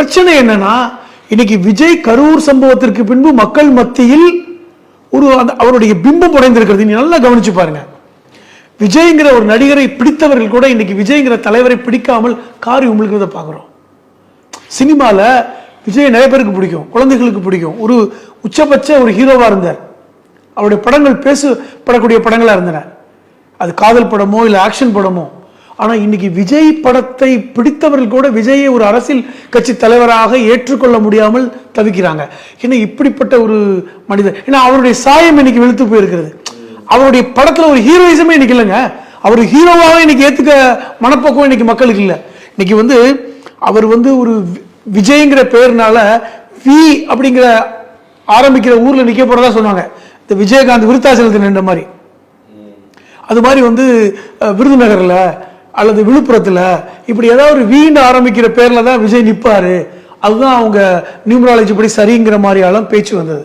பிரச்சனை என்னன்னா, இன்னைக்கு விஜய் கரூர் சம்பவத்திற்கு பின்பு மக்கள் மத்தியில் ஒரு அவருடைய பிம்பம் உடைந்திருக்கிறது. நீ நல்லா கவனிச்சு பாருங்க. விஜய்ங்கிற ஒரு நடிகரை பிடித்தவர்கள் கூட இன்னைக்கு விஜய்ங்கிற தலைவரை பிடிக்காமல் காரி உமிழ்கிறத பார்க்குறோம். சினிமால விஜய் நிறைய பேருக்கு பிடிக்கும், குழந்தைகளுக்கு பிடிக்கும். ஒரு உச்சபட்ச ஒரு ஹீரோவா இருந்தார். அவருடைய படங்கள் பேசப்படக்கூடிய படங்களா இருந்தன. அது காதல் படமோ இல்லை ஆக்ஷன் படமோ. ஆனா இன்னைக்கு விஜய் படத்தை பிடித்தவர்கள் கூட விஜயை ஒரு அரசியல் கட்சி தலைவராக ஏற்றுக்கொள்ள முடியாமல் தவிக்கிறாங்க. ஏன்னா இப்படிப்பட்ட ஒரு மனிதர், ஏன்னா அவருடைய சாயம் இன்னைக்கு வெளுத்து போயிருக்கிறது. அவருடைய படத்துல ஒரு ஹீரோயிசமே இன்னைக்கு இல்லைங்க. அவர் ஹீரோவாக இன்னைக்கு ஏத்துக்க மனப்போக்கம் இன்னைக்கு மக்களுக்கு இல்லை. இன்னைக்கு அவர் ஒரு விஜய்ங்கிற பேர்னால வி அப்படிங்கிற ஆரம்பிக்கிற ஊர்ல நிக்க போறதா சொன்னாங்க. இந்த விஜயகாந்த் விருத்தாசலத்தில் நின்ற மாதிரி, அது மாதிரி விருதுநகர்ல அல்லது விழுப்புரத்துல இப்படி ஏதாவது ஒரு வீண்டு ஆரம்பிக்கிற பேர்ல தான் விஜய் நிப்பாரு. அதுதான் அவங்க நியூமராலஜி படி சரிங்கிற மாதிரி பேச்சு வந்தது.